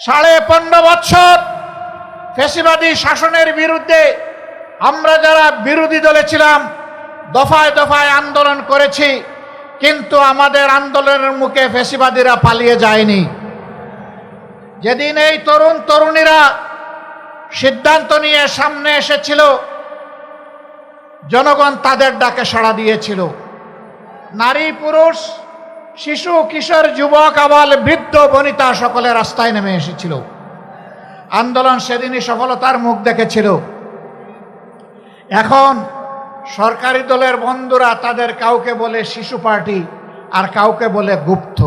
15.5 বছর ফ্যাসিবাদী শাসনের বিরুদ্ধে আমরা যারা বিরোধী দলে ছিলাম দফায় দফায় আন্দোলন করেছি, কিন্তু আমাদের আন্দোলনের মুখে ফ্যাসিবাদীরা পালিয়ে যায়নি। যেদিন এই তরুণ তরুণীরা সিদ্ধান্ত নিয়ে সামনে এসেছিল, জনগণ তাদের ডাকে সাড়া দিয়েছিল। নারী পুরুষ শিশু কিশোর যুবক আবাল বৃদ্ধ বনিতা সকলে রাস্তায় নেমে এসেছিল। আন্দোলন সেদিনই সফলতার মুখ দেখেছিল। এখন সরকারি দলের বন্ধুরা তাদের কাউকে বলে শিশু পার্টি আর কাউকে বলে গুপ্ত।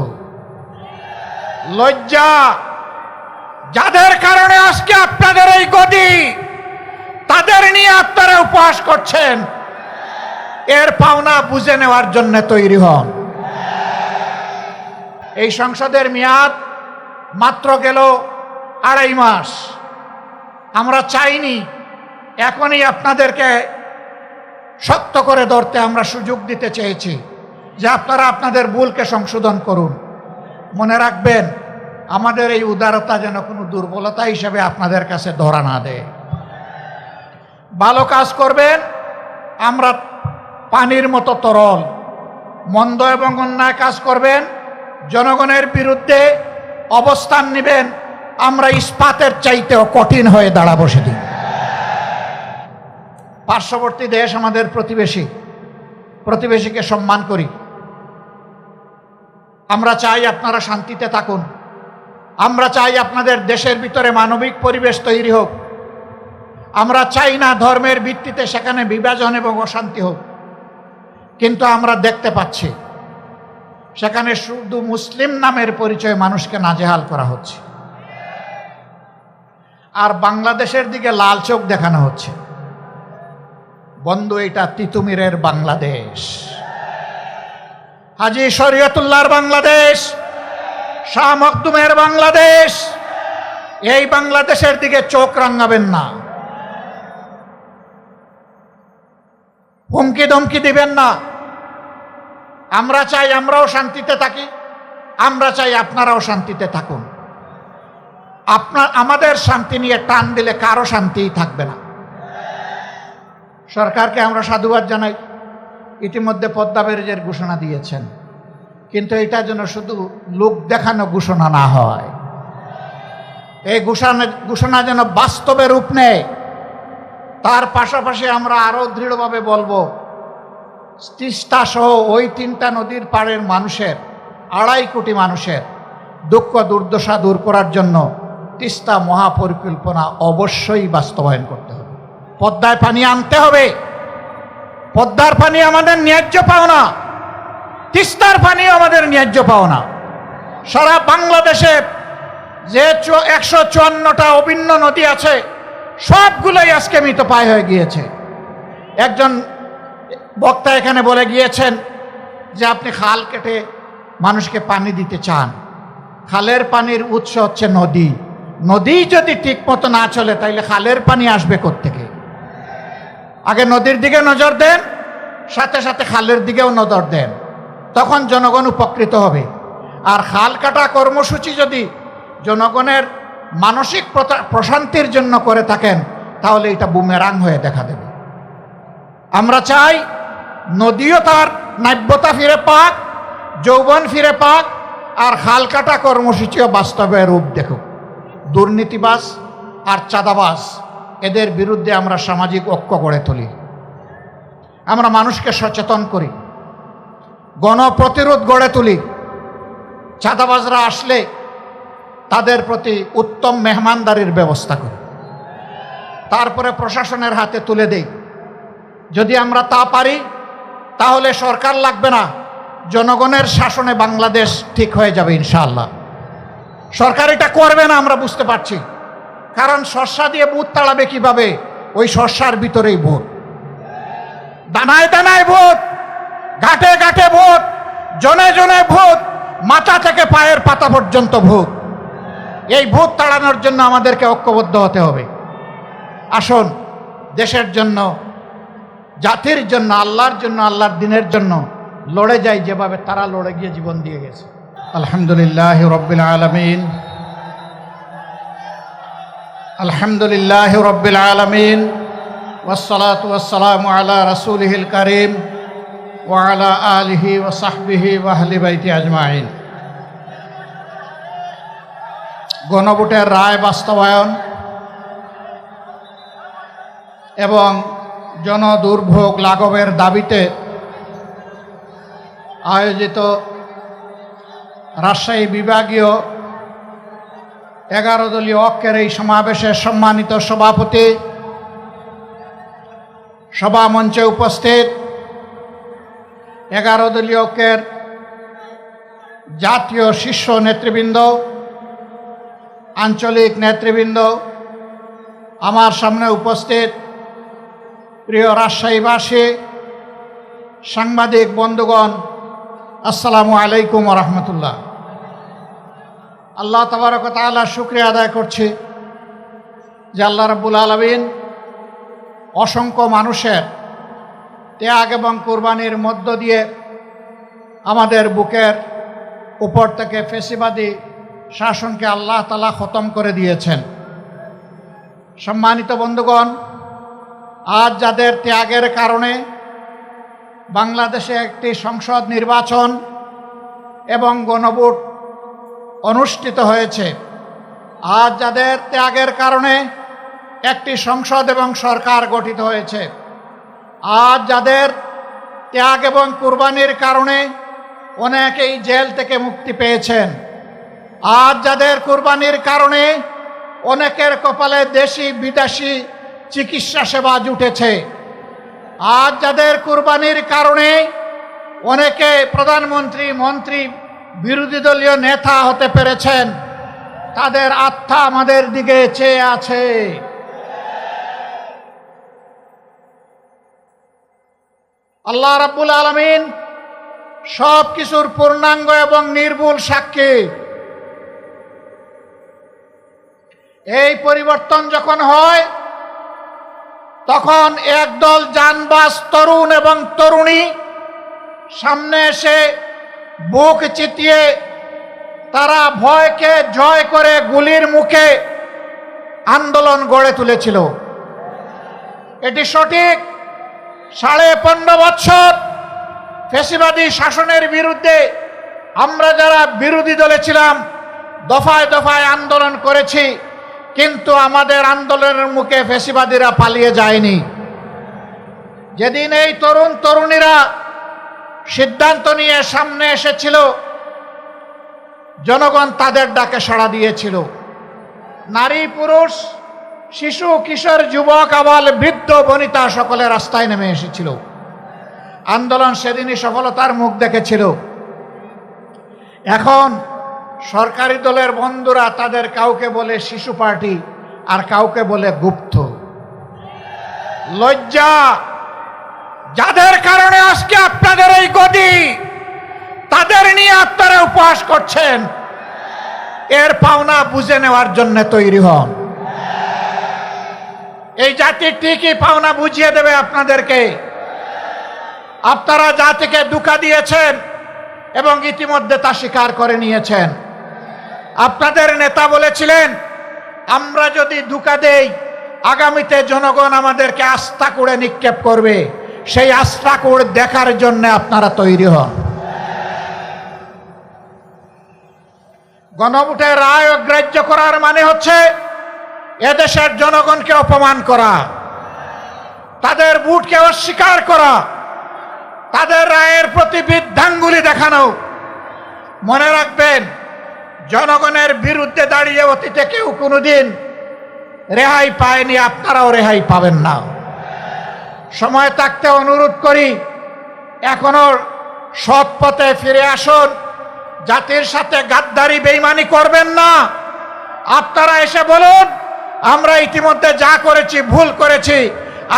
লজ্জা, যাদের কারণে আজকে আপনাদের এই গতি, তাদের নিয়ে আপনারা উপহাস করছেন। এর পাওনা বুঝে নেওয়ার জন্য তৈরি হন। এই সংসদের মেয়াদ মাত্র গেল 2.5 মাস। আমরা চাইনি, এখনই আপনাদেরকে শক্ত করে ধরতে আমরা সুযোগ দিতে চেয়েছি যে আপনারা আপনাদের ভুলকে সংশোধন করুন। মনে রাখবেন, আমাদের এই উদারতা যেন কোনো দুর্বলতা হিসেবে আপনাদের কাছে ধরা না দেয়। ভালো কাজ করবেন, আমরা পানির মতো তরল। মন্দ এবং অন্যায় কাজ করবেন, জনগণের বিরুদ্ধে অবস্থান নেবেন, আমরা ইস্পাতের চাইতেও কঠিন হয়ে দাঁড়াবো সেদিন। পার্শ্ববর্তী দেশ আমাদের প্রতিবেশীকে সম্মান করি। আমরা চাই আপনারা শান্তিতে থাকুন। আমরা চাই আপনাদের দেশের ভিতরে মানবিক পরিবেশ তৈরি হোক। আমরা চাই না ধর্মের ভিত্তিতে সেখানে বিভাজন এবং অশান্তি হোক। কিন্তু আমরা দেখতে পাচ্ছি সেখানে শুধু মুসলিম নামের পরিচয়ে মানুষকে নাজেহাল করা হচ্ছে, আর বাংলাদেশের দিকে লাল চোখ দেখানো হচ্ছে। বন্ধু, এটা তিতুমিরের বাংলাদেশ, হাজী শরীয়তুল্লাহর বাংলাদেশ, শাহ মখদুমের বাংলাদেশ। এই বাংলাদেশের দিকে চোখ রাঙাবেন না, হুমকি ধমকি দিবেন না। আমরা চাই আমরাও শান্তিতে থাকি, আমরা চাই আপনারাও শান্তিতে থাকুন। আমাদের শান্তি নিয়ে টান দিলে কারো শান্তিই থাকবে না। সরকারকে আমরা সাধুবাদ জানাই, ইতিমধ্যে পদ্মা ব্যারেজের ঘোষণা দিয়েছেন, কিন্তু এটা যেন শুধু লোক দেখানো ঘোষণা না হয়। এই ঘোষণা যেন বাস্তবে রূপ নেয়। তার পাশাপাশি আমরা আরো দৃঢ়ভাবে বলবো, তিস্তা সহ ওই 3টা নদীর পাড়ের মানুষের 2.5 কোটি মানুষের দুঃখ দুর্দশা দূর করার জন্য তিস্তা মহাপরিকল্পনা অবশ্যই বাস্তবায়ন করতে হবে। পদ্মায় পানি আনতে হবে। পদ্মার পানি আমাদের ন্যায্য পাওনা, তিস্তার পানি আমাদের ন্যায্য পাওনা। সারা বাংলাদেশে যে 154টা অভিন্ন নদী আছে, সবগুলোই আজকে মৃতপ্রায় হয়ে গিয়েছে। একজন বক্তা এখানে বলে গিয়েছেন যে আপনি খাল কেটে মানুষকে পানি দিতে চান। খালের পানির উৎস হচ্ছে নদী। নদী যদি ঠিক মতো না চলে তাইলে খালের পানি আসবে কোত্থেকে? আগে নদীর দিকে নজর দেন, সাথে সাথে খালের দিকেও নজর দেন, তখন জনগণ উপকৃত হবে। আর খাল কাটা কর্মসূচি যদি জনগণের মানসিক প্রশান্তির জন্য করে থাকেন, তাহলে এটা বুমেরাং হয়ে দেখা দেবে। আমরা চাই নদীও তার নাব্যতা ফিরে পাক, যৌবন ফিরে পাক, আর খাল কাটা কর্মসূচিও বাস্তবে রূপ দেখুক। দুর্নীতিবাজ আর চাঁদাবাজ, এদের বিরুদ্ধে আমরা সামাজিক ঐক্য গড়ে তুলি। আমরা মানুষকে সচেতন করি, গণপ্রতিরোধ গড়ে তুলি। চাঁদাবাজরা আসলে তাদের প্রতি উত্তম মেহমানদারির ব্যবস্থা করি, তারপরে প্রশাসনের হাতে তুলে দেই। যদি আমরা তা পারি, তাহলে সরকার লাগবে না, জনগণের শাসনে বাংলাদেশ ঠিক হয়ে যাবে ইনশাআল্লাহ। সরকার এটা করবে না, আমরা বুঝতে পারছি। কারণ শস্যা দিয়ে ভূত তাড়াবে কিভাবে? ওই শস্যার ভিতরেই ভূত, দানায় দানায় ভূত, ঘাটে ঘাটে ভূত, জনে জনে ভূত, মাথা থেকে পায়ের পাতা পর্যন্ত ভূত। এই ভূত তাড়ানোর জন্য আমাদেরকে ঐক্যবদ্ধ হতে হবে। আসুন, দেশের জন্য, জাতির জন্য, আল্লাহর জন্য, আল্লাহর দিনের জন্য লড়ে যাই যেভাবে তারা লড়ে গিয়ে জীবন দিয়ে গেছে। আলহামদুলিল্লাহ রাব্বিল আলামিন। আলহামদুলিল্লাহি রাব্বিল আলামিন ওয়াসসালাতু ওয়াসসালামু আলা রাসূলিহিল কারীম ওয়া আলা আলিহি ওয়া সাহবিহি ওয়া আহলি বাইতি আজমাইন। গণভোটের রায় বাস্তবায়ন এবং জনদুর্ভোগ লাঘবের দাবিতে আয়োজিত রাজশাহী বিভাগীয় 11 দলীয় ঐক্যের এই সমাবেশের সম্মানিত সভাপতি, সভামঞ্চে উপস্থিত 11 দলীয় ঐক্যের জাতীয় শীর্ষ নেতৃবৃন্দ, আঞ্চলিক নেতৃবৃন্দ, আমার সামনে উপস্থিত প্রিয় রাজশাহীবাসী, সাংবাদিক বন্ধুগণ, আসসালামু আলাইকুম ওয়া রাহমাতুল্লাহ। আল্লাহ তাবারক ওয়া তাআলার শুকরিয়া আদায় করছি যে আল্লাহ রাব্বুল আলামিন অসংখ্য মানুষের ত্যাগ এবং কুরবানির মধ্য দিয়ে আমাদের বুকের উপর থেকে ফেসিবাদী শাসনকে আল্লাহ তাআলা খতম করে দিয়েছেন। সম্মানিত বন্ধুগণ, আজ যাদের ত্যাগের কারণে বাংলাদেশে একটি সংসদ নির্বাচন এবং গণভোট অনুষ্ঠিত হয়েছে, আজ যাদের ত্যাগের কারণে একটি সংসদ এবং সরকার গঠিত হয়েছে, আজ যাদের ত্যাগ এবং কুরবানির কারণে অনেকেই জেল থেকে মুক্তি পেয়েছেন, আজ যাদের কুরবানির কারণে অনেকের কপালে দেশি বিদেশি চিকিৎসা সেবা জুটেছে, আজ যাদের কুরবানির কারণে অনেকে প্রধানমন্ত্রী, মন্ত্রী, বিরোধী দলীয় নেতা হতে পেরেছেন, তাদের আত্মা আমাদের দিকে চেয়ে আছে। আল্লাহ রাব্বুল আলামিন সব কিছুর পূর্ণাঙ্গ এবং নির্ভুল সাক্ষী। এই পরিবর্তন যখন হয় তখন একদল জানবাজ তরুণ এবং তরুণী সামনে এসে বুক চিতিয়ে তারা ভয়কে জয় করে গুলির মুখে আন্দোলন গড়ে তুলেছিল। এটি সঠিক। 15.5 বছর ফ্যাসিবাদী শাসনের বিরুদ্ধে আমরা যারা বিরোধী দলে ছিলাম দফায় দফায় আন্দোলন করেছি, কিন্তু আমাদের আন্দোলনের মুখে ফ্যাসিবাদীরা পালিয়ে যায়নি। যেদিন এই তরুণ তরুণীরা সিদ্ধান্ত নিয়ে সামনে এসেছিল, জনগণ তাদের ডাকে সাড়া দিয়েছিল। নারী, পুরুষ, শিশু, কিশোর, যুবক, আবাল, বৃদ্ধ, বনিতা সকলে রাস্তায় নেমে এসেছিল। আন্দোলন সেদিনই সফলতার মুখ দেখেছিল। এখন সরকারি দলের বন্ধুরা তাদের কাউকে বলে শিশু পার্টি আর কাউকে বলে গুপ্ত। লজ্জা! যাদের কারণে আজকে আপনাদের এই গদি, তাদের নিয়ে আপনারা উপহাস করছেন, এর পাওনা বুঝে নেওয়ার জন্য তৈরি হন। এই জাতি ঠিকই পাওনা বুঝিয়ে দেবে আপনাদেরকে। আপনারা জাতিকে ধোঁকা দিয়েছেন এবং ইতিমধ্যে তা স্বীকার করে নিয়েছেন। আপনাদের নেতা বলেছিলেন, আমরা যদি ধোঁকা দেই আগামীতে জনগণ আমাদেরকে আস্থা করে নিক্ষেপ করবে। সেই আস্থা করে দেখার জন্য আপনারা তৈরি হন। গণভোটের রায় অগ্রাহ্য করার মানে হচ্ছে এদেশের জনগণকে অপমান করা, তাদের ভোটকে অস্বীকার করা, তাদের রায়ের প্রতি বৃদ্ধাঙ্গুলি দেখানো। মনে রাখবেন, জনগণের বিরুদ্ধে দাঁড়িয়ে অতীতে কেউ কোনোদিন রেহাই পায়নি, আপনারাও রেহাই পাবেন না। সময় থাকতে অনুরোধ করি, এখনো সৎ পথে ফিরে আসুন। জাতির সাথে গাদ্দারি বেঈমানি করবেন না। আপনারা এসে বলুন, আমরা ইতিমধ্যে যা করেছি ভুল করেছি,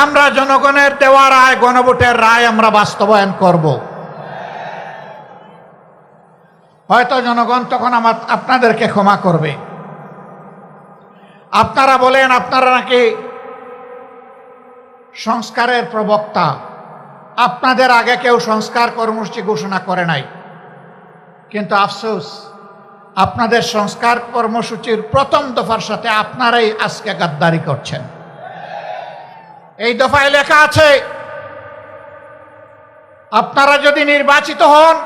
আমরা জনগণের দেওয়া রায়, গণভোটের রায় আমরা বাস্তবায়ন করব। হয়তো জনগণ তখন আপনাদেরকে ক্ষমা করবে। আপনারা বলেন আপনারা নাকি সংস্কারের প্রবক্তা। আপনাদের আগে কেউ সংস্কার কর্মসূচি ঘোষণা করে নাই, কিন্তু আফসোস আপনাদের সংস্কার কর্মসূচির প্রথম দফার সাথে আপনারাই আজকে গাদ্দারি করছেন। এই দফায় লেখা আছে, আপনারা যদি নির্বাচিত হন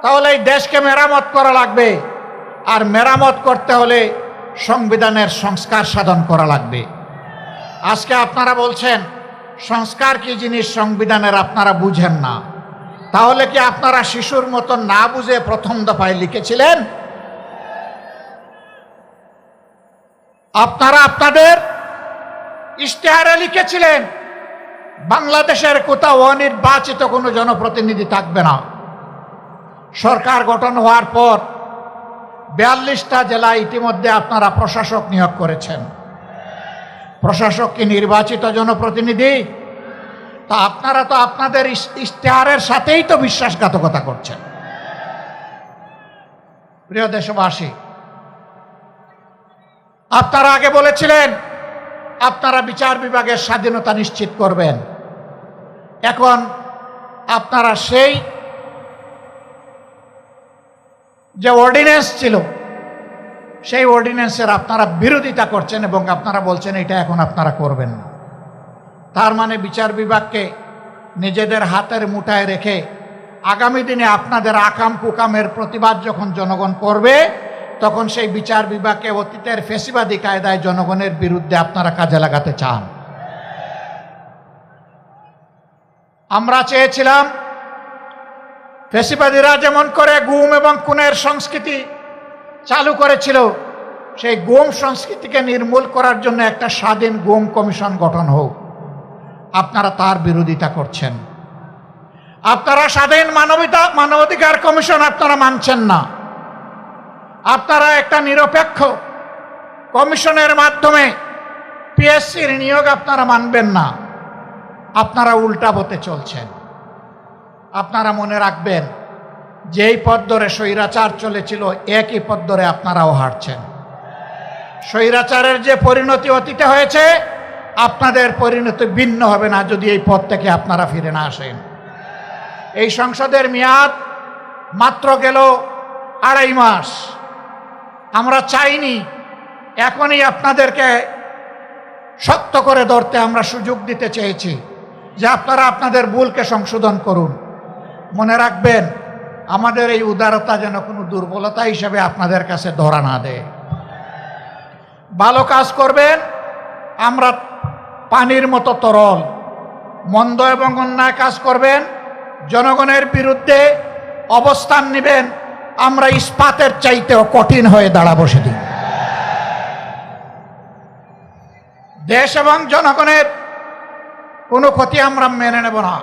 তাহলে এই দেশকে মেরামত করা লাগবে, আর মেরামত করতে হলে সংবিধানের সংস্কার সাধন করা লাগবে। আজকে আপনারা বলছেন সংস্কার কি জিনিস সংবিধানের আপনারা বুঝেন না। তাহলে কি আপনারা শিশুর মতন না বুঝে প্রথম দফায় লিখেছিলেন? আপনারা আপনাদের ইশতেহারে লিখেছিলেন বাংলাদেশের কোথাও অনির্বাচিত কোনো জনপ্রতিনিধি থাকবে না। সরকার গঠন হওয়ার পর 42টা জেলায় ইতিমধ্যে আপনারা প্রশাসক নিয়োগ করেছেন। প্রশাসক কি নির্বাচিত জনপ্রতিনিধি? তা আপনারা তো আপনাদের ইশতেহারের সাথেই তো বিশ্বাসঘাতকতা করছেন। প্রিয় দেশবাসী, আপনারা আগে বলেছিলেন আপনারা বিচার বিভাগের স্বাধীনতা নিশ্চিত করবেন। এখন আপনারা সেই যে অর্ডিন্যান্স ছিল সেই অর্ডিন্যান্সের আপনারা বিরোধিতা করছেন এবং আপনারা বলছেন এটা এখন আপনারা করবেন না। তার মানে বিচার বিভাগকে নিজেদের হাতের মুঠায় রেখে আগামী দিনে আপনাদের আকাম কুকামের প্রতিবাদ যখন জনগণ করবে তখন সেই বিচার বিভাগকে অতীতের ফেসিবাদী কায়দায় জনগণের বিরুদ্ধে আপনারা কাজে লাগাতে চান। আমরা চেয়েছিলাম ফেসিবাদীরা যেমন করে গুম এবং খুনের সংস্কৃতি চালু করেছিল, সেই গুম সংস্কৃতিকে নির্মূল করার জন্য একটা স্বাধীন গুম কমিশন গঠন হোক। আপনারা তার বিরোধিতা করছেন। আপনারা স্বাধীন মানবাধিকার কমিশন আপনারা মানছেন না। আপনারা একটা নিরপেক্ষ কমিশনের মাধ্যমে পিএসসির নিয়োগ আপনারা মানবেন না। আপনারা উল্টা পথে চলছেন। আপনারা মনে রাখবেন, যেই পথ ধরে স্বৈরাচার চলেছিল একই পথ ধরে আপনারাও হাঁটছেন। স্বৈরাচারের যে পরিণতি অতীতে হয়েছে, আপনাদের পরিণতি ভিন্ন হবে না যদি এই পথ থেকে আপনারা ফিরে না আসেন। এই সংসদের মেয়াদ মাত্র গেল 2.5 মাস। আমরা চাইনি এখনই আপনাদেরকে শক্ত করে ধরতে আমরা সুযোগ দিতে চেয়েছি যে আপনারা আপনাদের ভুলকে সংশোধন করুন। মনে রাখবেন, আমাদের এই উদারতা যেন কোনো দুর্বলতা হিসেবে আপনাদের কাছে ধরা না দেয়। ভালো কাজ করবেন, আমরা পানির মতো তরল। মন্দ এবং অন্যায় কাজ করবেন, জনগণের বিরুদ্ধে অবস্থান নেবেন, আমরা ইস্পাতের চাইতেও কঠিন হয়ে দাঁড়াবো সেদিন। দেশ এবং জনগণের কোনো ক্ষতি আমরা মেনে নেব না।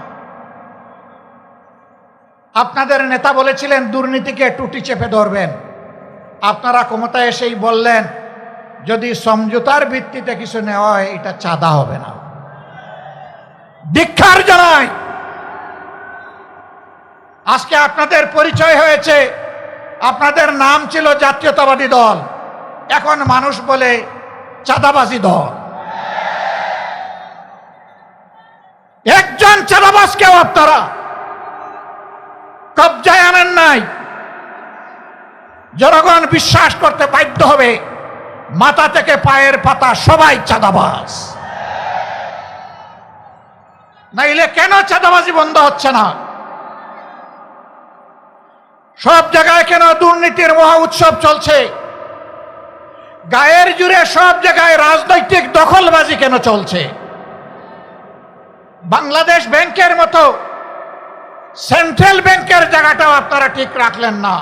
আপনাদের নেতা বলেছিলেন দুর্নীতিকে টুটি চেপে ধরবেন। আপনারা ক্ষমতায় এসেই বললেন যদি সমঝোতার ভিত্তিতে কিছু নেওয়া হয় এটা চাঁদা হবে না। ধিক্কার জানাই। আজকে আপনাদের পরিচয় হয়েছে, আপনাদের নাম ছিল জাতীয়তাবাদী দল, এখন মানুষ বলে চাঁদাবাজি দল। একজন চাঁদাবাজকেও আপনারা কবজায় আনেন নাই। জনগণ বিশ্বাস করতে বাধ্য হবে মাথা থেকে পায়ের পাতা সবাই চাঁদাবাজ। নাইলে কেন চাঁদাবাজি বন্ধ হচ্ছে না? সব জায়গায় কেন দুর্নীতির মহা উৎসব চলছে? গায়ের জুড়ে সব জায়গায় রাজনৈতিক দখলবাজি কেন চলছে? বাংলাদেশ ব্যাংকের মতো সেন্ট্রাল ব্যাংকের জায়গাটাও আপনারা ঠিক রাখলেন না।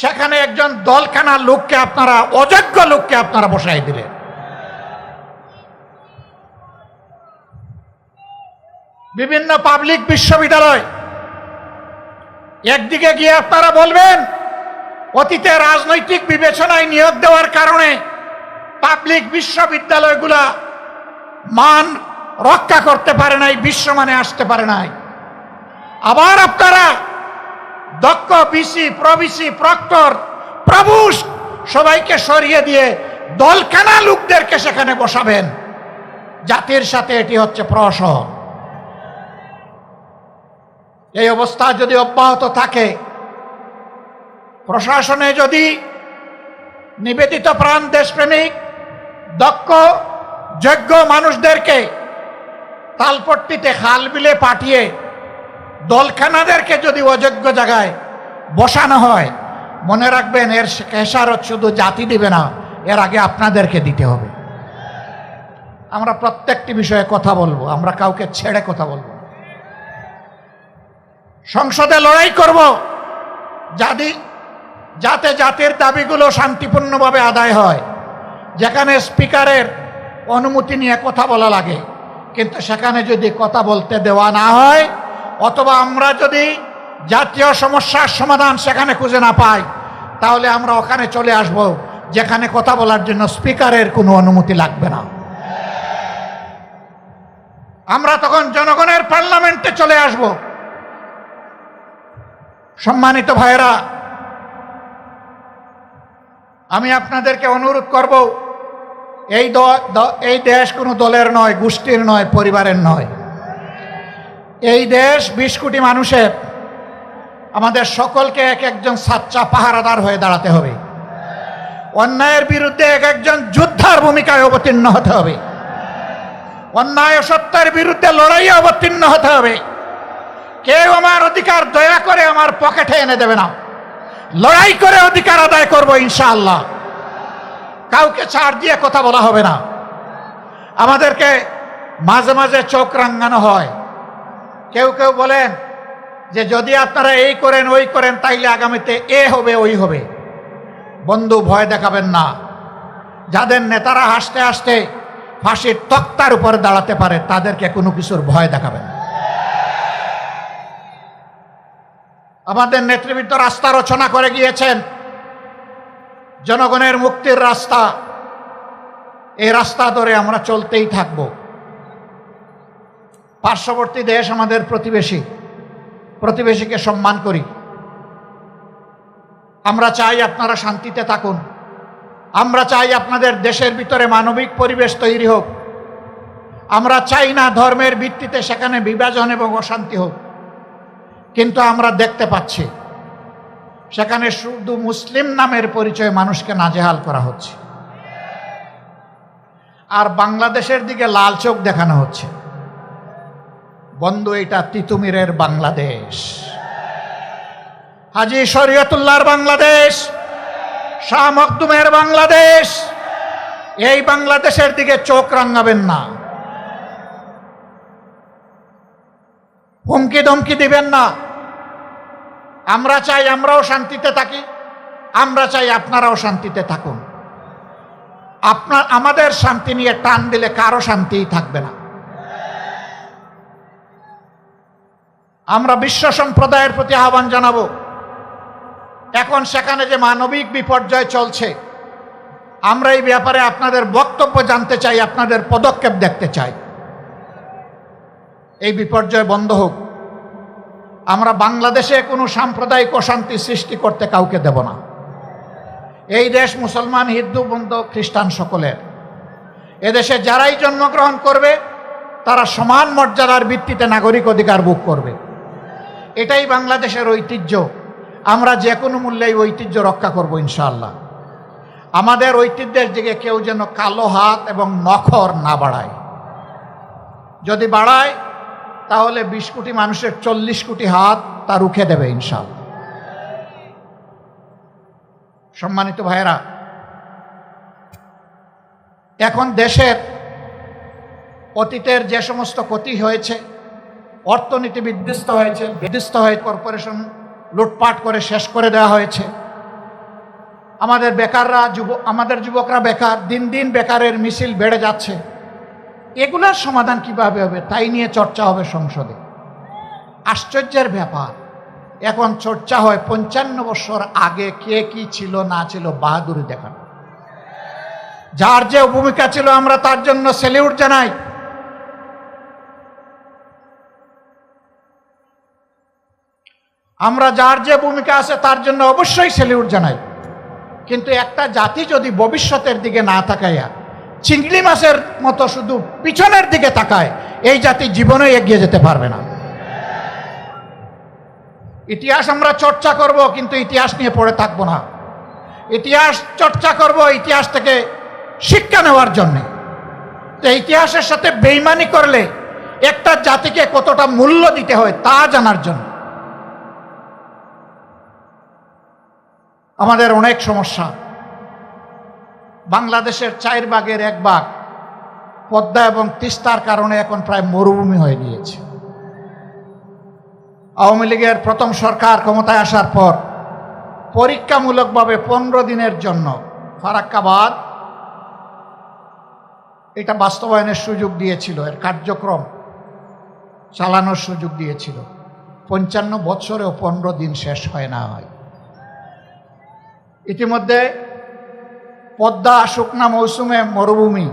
সেখানে একজন দলখানা লোককে আপনারা, অযোগ্য লোককে আপনারা বসাই দিলেন। বিভিন্ন পাবলিক বিশ্ববিদ্যালয় একদিকে গিয়ে আপনারা বলবেন অতীতে রাজনৈতিক বিবেচনায় নিয়োগ দেওয়ার কারণে পাবলিক বিশ্ববিদ্যালয়গুলা মান রক্ষা করতে পারে নাই, বিশ্বমানে আসতে পারে নাই। আবার আপনারা দক্ষ বিসি, প্রবিসি, প্রক্টর, প্রভুষ সবাইকে সরিয়ে দিয়ে দলখানা লোকদেরকে সেখানে বসাবেন। জাতির সাথে এটি হচ্ছে প্রহসন। এই অবস্থা যদি অব্যাহত থাকে প্রশাসনে যদি নিবেদিত প্রাণ দেশপ্রেমিক দক্ষ যোগ্য মানুষদেরকে তালপট্টিতে খাল বিলে পাঠিয়ে দলখানাদেরকে যদি অযোগ্য জায়গায় বসানো হয়, মনে রাখবেন এর খেসারত শুধু জাতি দিবে না, এর আগে আপনাদেরকে দিতে হবে। আমরা প্রত্যেকটি বিষয়ে কথা বলবো, আমরা কাউকে ছেড়ে কথা বলবো। সংসদে লড়াই করব যাতে জাতির দাবিগুলো শান্তিপূর্ণভাবে আদায় হয়। যেখানে স্পিকারের অনুমতি নিয়ে কথা বলা লাগে, কিন্তু সেখানে যদি কথা বলতে দেওয়া না হয়, অথবা আমরা যদি জাতীয় সমস্যার সমাধান সেখানে খুঁজে না পাই, তাহলে আমরা ওখানে চলে আসব যেখানে কথা বলার জন্য স্পিকারের কোনো অনুমতি লাগবে না। আমরা তখন জনগণের পার্লামেন্টে চলে আসব। সম্মানিত ভাইয়েরা, আমি আপনাদেরকে অনুরোধ করব, এই দেশ কোনো দলের নয়, গোষ্ঠীর নয়, পরিবারের নয়। এই দেশ 20 কোটি মানুষের। আমাদের সকলকে এক একজন সাচ্চা পাহারাদার হয়ে দাঁড়াতে হবে। অন্যায়ের বিরুদ্ধে এক একজন যোদ্ধার ভূমিকায় অবতীর্ণ হতে হবে। অন্যায় ও সত্যের বিরুদ্ধে লড়াইয়ে অবতীর্ণ হতে হবে। কেউ আমার অধিকার দয়া করে আমার পকেটে এনে দেবে না। লড়াই করে অধিকার আদায় করব ইনশাআল্লাহ। কাউকে ছাড় দিয়ে কথা বলা হবে না। আমাদেরকে মাঝে মাঝে চোখ রাঙানো হয়। কেউ কেউ বলেন যে যদি আপনারা এই করেন ওই করেন তাইলে আগামীতে এ হবে ওই হবে। বন্ধু, ভয় দেখাবেন না। যাদের নেতারা হাসতে হাসতে ফাঁসির তক্তার উপরে দাঁড়াতে পারে, তাদেরকে কোনো কিছুর ভয় দেখাবেন না। আমাদের নেতৃবৃন্দ রাস্তা রচনা করে গিয়েছেন, জনগণের মুক্তির রাস্তা। এই রাস্তা ধরে আমরা চলতেই থাকব। পার্শ্ববর্তী দেশ আমাদের প্রতিবেশীকে সম্মান করি। আমরা চাই আপনারা শান্তিতে থাকুন। আমরা চাই আপনাদের দেশের ভিতরে মানবিক পরিবেশ তৈরি হোক। আমরা চাই না ধর্মের ভিত্তিতে সেখানে বিভাজন এবং অশান্তি হোক। কিন্তু আমরা দেখতে পাচ্ছি সেখানে শুধু মুসলিম নামের পরিচয়ে মানুষকে নাজেহাল করা হচ্ছে, আর বাংলাদেশের দিকে লাল চোখ দেখানো হচ্ছে। বন্ধু, এটা তিতুমিরের বাংলাদেশ, হাজী শরীয়তুল্লাহর বাংলাদেশ, শাহ মখদুমের বাংলাদেশ। এই বাংলাদেশের দিকে চোখ রাঙাবেন না। হুমকি ধমকি দিবেন না। আমরা চাই আমরাও শান্তিতে থাকি, আমরা চাই আপনারাও শান্তিতে থাকুন। আমাদের শান্তি নিয়ে টান দিলে কারো শান্তিই থাকবে না। আমরা বিশ্ব সম্প্রদায়ের প্রতি আহ্বান জানাবো, এখন সেখানে যে মানবিক বিপর্যয় চলছে, আমরা এই ব্যাপারে আপনাদের বক্তব্য জানতে চাই, আপনাদের পদক্ষেপ দেখতে চাই। এই বিপর্যয় বন্ধ হোক। আমরা বাংলাদেশে কোনো সাম্প্রদায়িক অশান্তি সৃষ্টি করতে কাউকে দেব না। এই দেশ মুসলমান, হিন্দু, বৌদ্ধ, খ্রিস্টান সকলের। এদেশে যারাই জন্মগ্রহণ করবে তারা সমান মর্যাদার ভিত্তিতে নাগরিক অধিকার ভোগ করবে। এটাই বাংলাদেশের ঐতিহ্য। আমরা যে কোনো মূল্যে এই ঐতিহ্য রক্ষা করব ইনশাআল্লাহ। আমাদের ঐতিহ্যের দিকে কেউ যেন কালো হাত এবং নখর না বাড়ায়। যদি বাড়ায় তাহলে 20 কোটি মানুষের 40 কোটি হাত তা রুখে দেবে ইনশাআল্লাহ। সম্মানিত ভাইয়েরা, এখন দেশের অতীতের যে সমস্ত ক্ষতি হয়েছে, অর্থনীতি বিধ্বস্ত হয়েছে, কর্পোরেশন লুটপাট করে শেষ করে দেওয়া হয়েছে। আমাদের যুবকরা বেকার, দিন দিন বেকারের মিছিল বেড়ে যাচ্ছে। এগুলোর সমাধান কিভাবে হবে তাই নিয়ে চর্চা হবে সংসদে। আশ্চর্যের ব্যাপার, এখন চর্চা হয় 55 বছর আগে কে কি ছিল না ছিল বাহাদুরি দেখানো। যার যে ভূমিকা ছিল আমরা তার জন্য স্যালিউট জানাই। আমরা যার যে ভূমিকা আছে তার জন্য অবশ্যই স্যালিউট জানাই। কিন্তু একটা জাতি যদি ভবিষ্যতের দিকে না তাকায়, চিংড়ি মাছের মতো শুধু পিছনের দিকে তাকায়, এই জাতি জীবনে এগিয়ে যেতে পারবে না। ইতিহাস আমরা চর্চা করব, কিন্তু ইতিহাস নিয়ে পড়ে থাকবো না। ইতিহাস চর্চা করব ইতিহাস থেকে শিক্ষা নেওয়ার জন্যে। তো ইতিহাসের সাথে বেইমানি করলে একটা জাতিকে কতটা মূল্য দিতে হয় তা জানার জন্য। আমাদের অনেক সমস্যা। বাংলাদেশের 4 ভাগের 1 ভাগ পদ্মা এবং তিস্তার কারণে এখন প্রায় মরুভূমি হয়ে গিয়েছে। আওয়ামী লীগের প্রথম সরকার ক্ষমতায় আসার পর পরীক্ষামূলকভাবে 15 দিনের জন্য ফারাক্কাবাদ এটা বাস্তবায়নের সুযোগ দিয়েছিল, এর কার্যক্রম চালানোর সুযোগ দিয়েছিল। 55 বছরেও 15 দিন শেষ হয় না হয়। ইতিমধ্যে পদ্মা শুকনা মৌসুমে মরুভূমি,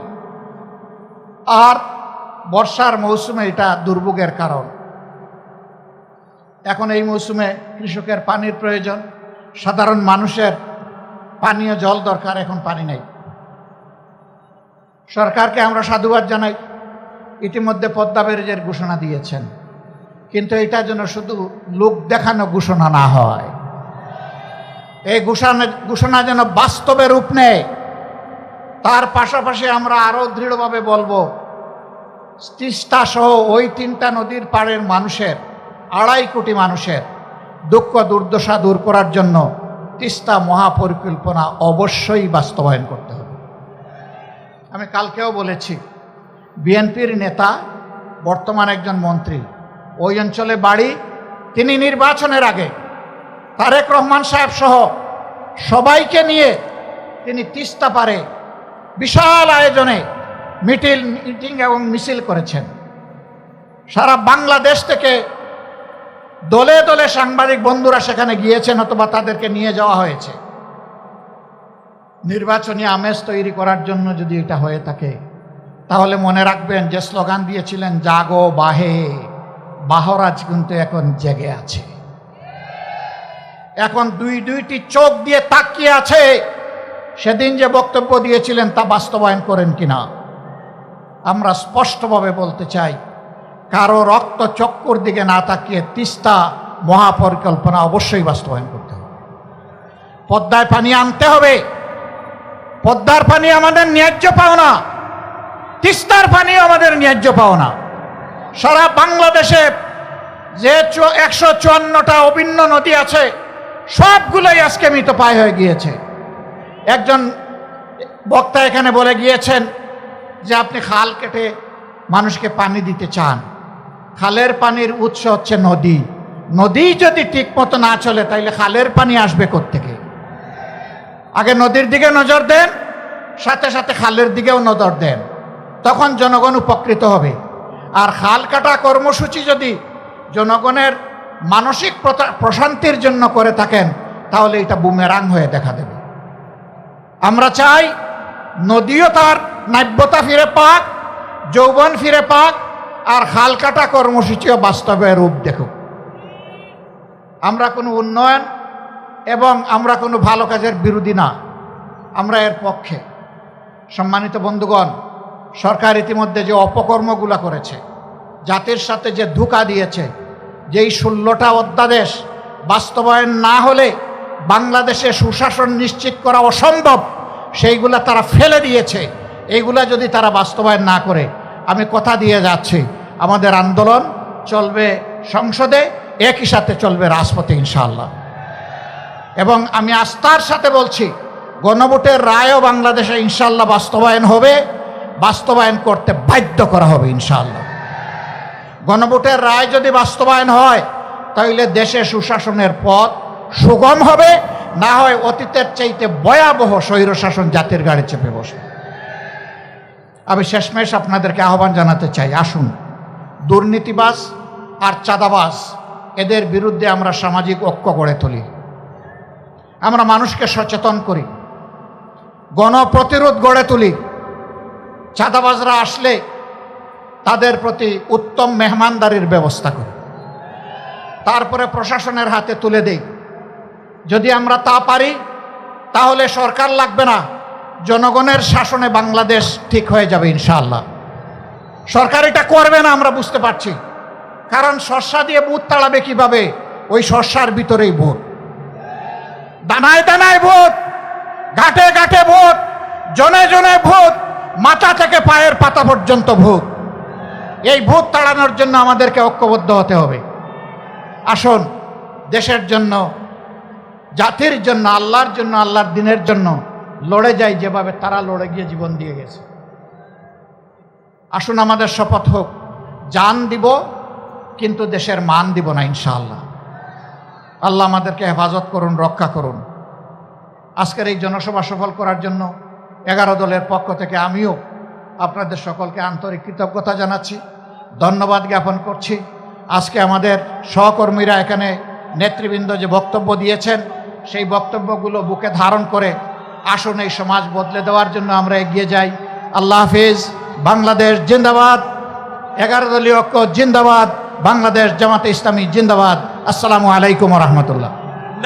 আর বর্ষার মৌসুমে এটা দুর্ভোগের কারণ। এখন এই মৌসুমে কৃষকের পানির প্রয়োজন, সাধারণ মানুষের পানীয় জল দরকার, এখন পানি নেই। সরকারকে আমরা সাধুবাদ জানাই, ইতিমধ্যে পদ্মা ব্যারেজের ঘোষণা দিয়েছেন, কিন্তু এটা যেন শুধু লোক দেখানো ঘোষণা না হয়। এই ঘোষণা যেন বাস্তবে রূপ নেয়। তার পাশাপাশি আমরা আরো দৃঢ়ভাবে বলবো, তিস্তা সহ ওই 3টা নদীর পাড়ের মানুষের 2.5 কোটি মানুষের দুঃখ দুর্দশা দূর করার জন্য তিস্তা মহাপরিকল্পনা অবশ্যই বাস্তবায়ন করতে হবে। আমি কালকেও বলেছি, বিএনপির নেতা, বর্তমান একজন মন্ত্রী, ওই অঞ্চলে বাড়ি, তিনি নির্বাচনের আগে তারেক রহমান সাহেব সহ সবাইকে নিয়ে তিনি তিস্তা পারে বিশাল আয়োজনে মিটিং এবং মিছিল করেছেন। সারা বাংলাদেশ থেকে দলে দলে সাংবাদিক বন্ধুরা সেখানে গিয়েছেন, অথবা তাদেরকে নিয়ে যাওয়া হয়েছে। নির্বাচনী আমেজ তৈরি করার জন্য যদি এটা হয়ে থাকে, তাহলে মনে রাখবেন যে স্লোগান দিয়েছিলেন জাগো বাহে, বাহরাজ কিন্তু এখন জেগে আছে, এখন দুইটি চোখ দিয়ে তাকিয়ে আছে। সেদিন যে বক্তব্য দিয়েছিলেন তা বাস্তবায়ন করেন কিনা। আমরা স্পষ্টভাবে বলতে চাই, কারো রক্ত চক্কর দিকে না তাকিয়ে তিস্তা মহাপরিকল্পনা অবশ্যই বাস্তবায়ন করতে হবে। পদ্মায় পানি আনতে হবে। পদ্মার পানি আমাদের ন্যায্য পাওনা, তিস্তার পানি আমাদের ন্যায্য পাওনা। সারা বাংলাদেশে যে 154টা অভিন্ন নদী আছে, সবগুলোই আজকে মৃতপ্রায় হয়ে গিয়েছে। একজন বক্তা এখানে বলে গিয়েছেন যে আপনি খাল কেটে মানুষকে পানি দিতে চান। খালের পানির উৎস হচ্ছে নদী। নদী যদি ঠিক মতো না চলে, তাইলে খালের পানি আসবে কোত্থেকে? আগে নদীর দিকে নজর দেন, সাথে সাথে খালের দিকেও নজর দেন, তখন জনগণ উপকৃত হবে। আর খাল কাটা কর্মসূচি যদি জনগণের মানসিক প্রশান্তির জন্য করে থাকেন, তাহলে এটা বুমেরাং হয়ে দেখা দেবে। আমরা চাই নদীও তার নাব্যতা ফিরে পাক, যৌবন ফিরে পাক, আর খাল কাটা কর্মসূচিও বাস্তবে রূপ দেখুক। আমরা কোনো উন্নয়ন এবং আমরা কোনো ভালো কাজের বিরোধী না, আমরা এর পক্ষে। সম্মানিত বন্ধুগণ, সরকার ইতিমধ্যে যে অপকর্মগুলো করেছে, জাতির সাথে যে ধোঁকা দিয়েছে, যেই 16টা অধ্যাদেশ বাস্তবায়ন না হলে বাংলাদেশে সুশাসন নিশ্চিত করা অসম্ভব, সেইগুলা তারা ফেলে দিয়েছে। এইগুলা যদি তারা বাস্তবায়ন না করে, আমি কথা দিয়ে যাচ্ছি, আমাদের আন্দোলন চলবে সংসদে, একই সাথে চলবে রাজপথে ইনশাআল্লাহ। এবং আমি আস্থার সাথে বলছি, গণভোটের রায়ও বাংলাদেশে ইনশাআল্লাহ বাস্তবায়ন হবে, বাস্তবায়ন করতে বাধ্য করা হবে ইনশাআল্লাহ। গণভোটের রায় যদি বাস্তবায়ন হয়, তাহলে দেশে সুশাসনের পথ সুগম হবে, না হয় অতীতের চাইতে ভয়াবহ স্বৈরশাসন জাতির গাড়ি চেপে বসবে। আমি শেষমেশ আপনাদেরকে আহ্বান জানাতে চাই, আসুন দুর্নীতিবাজ আর চাঁদাবাজ এদের বিরুদ্ধে আমরা সামাজিক ঐক্য গড়ে তুলি, আমরা মানুষকে সচেতন করি, গণপ্রতিরোধ গড়ে তুলি। চাঁদাবাজরা আসলে তাদের প্রতি উত্তম মেহমানদারির ব্যবস্থা করি, তারপরে প্রশাসনের হাতে তুলে দেই। যদি আমরা তা পারি, তাহলে সরকার লাগবে না, জনগণের শাসনে বাংলাদেশ ঠিক হয়ে যাবে ইনশাআল্লাহ। সরকার এটা করবে না, আমরা বুঝতে পারছি, কারণ শস্যা দিয়ে বুথ তাড়াবে কিভাবে? ওই শস্যার ভিতরেই ভূত, দানায় দানায় ভূত, ঘাটে ঘাটে ভূত, জনে জনে ভূত, মাথা থেকে পায়ের পাতা পর্যন্ত ভূত। এই ভূত তাড়ানোর জন্য আমাদেরকে ঐক্যবদ্ধ হতে হবে। আসুন দেশের জন্য, জাতির জন্য, আল্লাহর জন্য, আল্লাহর দিনের জন্য লড়ে যাই যেভাবে তারা লড়ে গিয়ে জীবন দিয়ে গেছে। আসুন আমাদের শপথ হোক, জান দিব কিন্তু দেশের মান দিব না ইনশাআল্লাহ। আল্লাহ আমাদেরকে হেফাজত করুন, রক্ষা করুন। আজকের এই জনসভা সফল করার জন্য 11 দলের পক্ষ থেকে আমিও আপনাদের সকলকে আন্তরিক কৃতজ্ঞতা জানাচ্ছি, ধন্যবাদ জ্ঞাপন করছি। আজকে আমাদের সহকর্মীরা এখানে নেতৃবৃন্দ যে বক্তব্য দিয়েছেন, সেই বক্তব্যগুলো বুকে ধারণ করে আসুন এই সমাজ বদলে দেওয়ার জন্য আমরা এগিয়ে যাই। আল্লাহ হাফিজ। বাংলাদেশ জিন্দাবাদ, 11 দলীয় ঐক্য জিন্দাবাদ, বাংলাদেশ জামাতে ইসলামী জিন্দাবাদ। আসসালামু আলাইকুম ওয়া রাহমাতুল্লাহ।